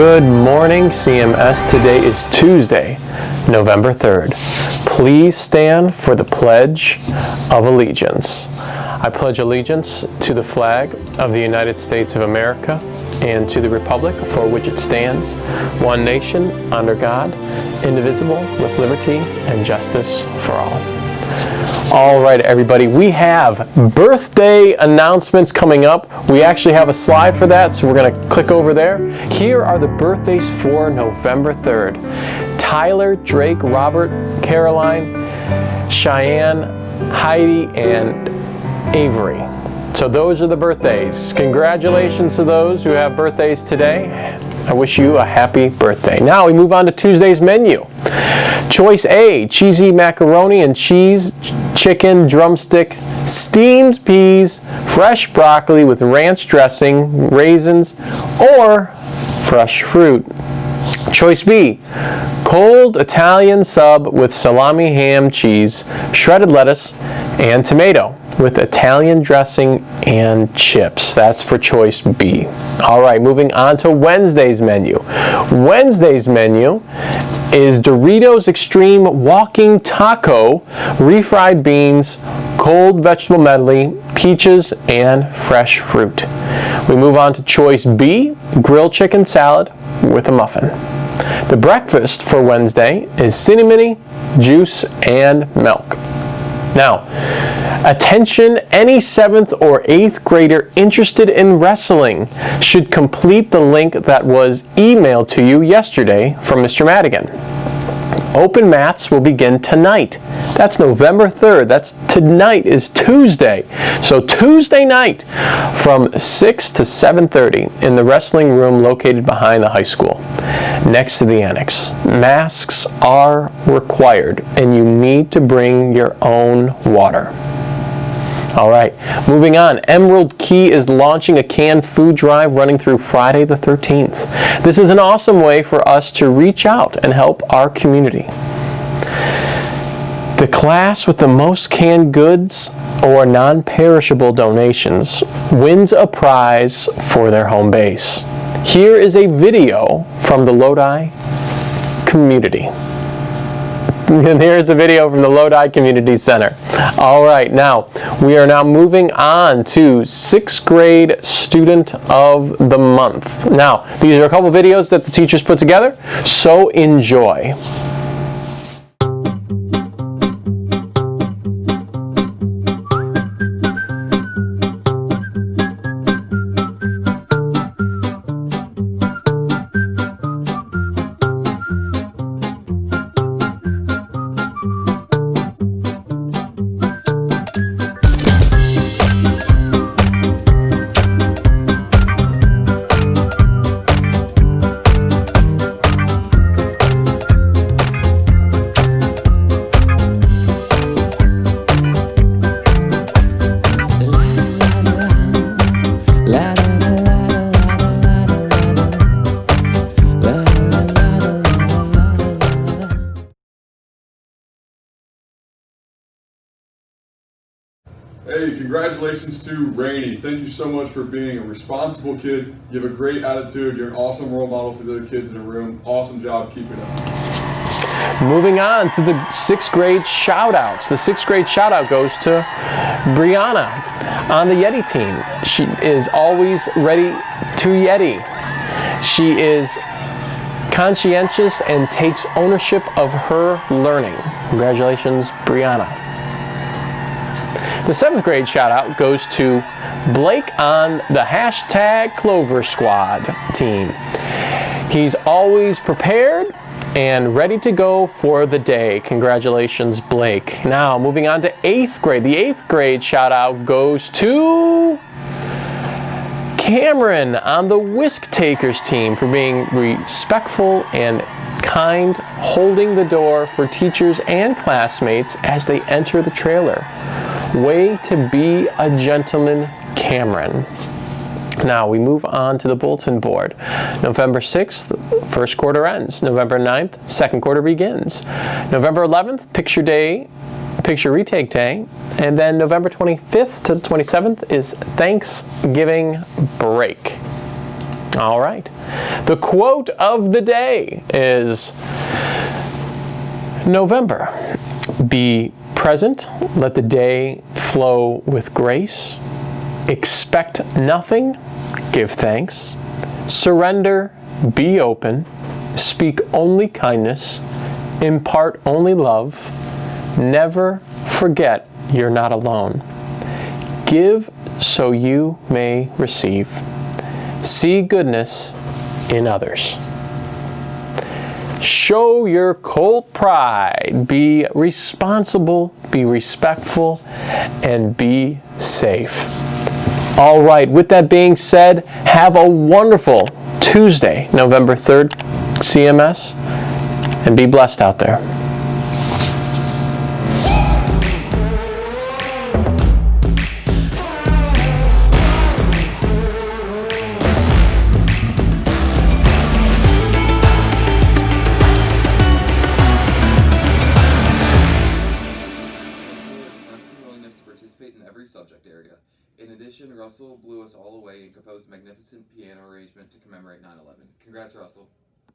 Good morning, CMS. Today is Tuesday, November 3rd. Please stand for the Pledge of Allegiance. I pledge allegiance to the flag of the United States of America and to the republic for which it stands, one nation, under God, indivisible, with liberty and justice for all. All right, everybody, we have birthday announcements coming up. We actually have a slide for that, so we're going to click over there. Here are the birthdays for November 3rd. Tyler, Drake, Robert, Caroline, Cheyenne, Heidi, and Avery. So those are the birthdays. Congratulations to those who have birthdays today. I wish you a happy birthday. Now we move on to Tuesday's menu. Choice A, cheesy macaroni and cheese, chicken drumstick, steamed peas, fresh broccoli with ranch dressing, raisins, or fresh fruit. Choice B, cold Italian sub with salami, ham, cheese, shredded lettuce, and tomato with Italian dressing and chips. That's for choice B. All right, moving on to Wednesday's menu. Wednesday's menu is Doritos Extreme Walking Taco, refried beans, cold vegetable medley, peaches, and fresh fruit. We move on to choice B, grilled chicken salad with a muffin. The breakfast for Wednesday is cinnamon, juice, and milk. Now, attention, any 7th or 8th grader interested in wrestling should complete the link that was emailed to you yesterday from Mr. Madigan. Open mats will begin tonight. That's November 3rd. That's tonight is Tuesday. So Tuesday night from 6 to 7:30 in the wrestling room located behind the high school, next to the annex. Masks are required and you need to bring your own water. All right, moving on. Emerald Key is launching a canned food drive running through Friday the 13th. This is an awesome way for us to reach out and help our community. The class with the most canned goods or non-perishable donations wins a prize for their home base. Here is a video from the Lodi community. And here's a video from the Lodi Community Center. All right, now we are now moving on to 6th grade student of the month. Now, these are a couple videos that the teachers put together, so enjoy. Hey, congratulations to Rainey. Thank you so much for being a responsible kid. You have a great attitude. You're an awesome role model for the other kids in the room. Awesome job. Keep it up. Moving on to the 6th grade shout-outs. The 6th grade shout-out goes to Brianna on the Yeti team. She is always ready to Yeti. She is conscientious and takes ownership of her learning. Congratulations, Brianna. The 7th grade shout-out goes to Blake on the hashtag Clover Squad team. He's always prepared and ready to go for the day. Congratulations, Blake. Now, moving on to 8th grade. The 8th grade shout-out goes to Cameron on the Whisk Takers team for being respectful and kind, holding the door for teachers and classmates as they enter the trailer. Way to be a gentleman, Cameron. Now we move on to the bulletin board. November 6th, first quarter ends. November 9th, second quarter begins. November 11th, picture retake day. And then November 25th to the 27th is Thanksgiving break. All right. The quote of the day is November. Be present. Let the day flow with grace. Expect nothing. Give thanks. Surrender. Be open. Speak only kindness. Impart only love. Never forget you're not alone. Give so you may receive. See goodness in others. Show your Colt pride. Be responsible, be respectful, and be safe. All right, with that being said, have a wonderful Tuesday, November 3rd, CMS, and be blessed out there. In every subject area. In addition, Russell blew us all away and composed a magnificent piano arrangement to commemorate 9/11. Congrats, Russell.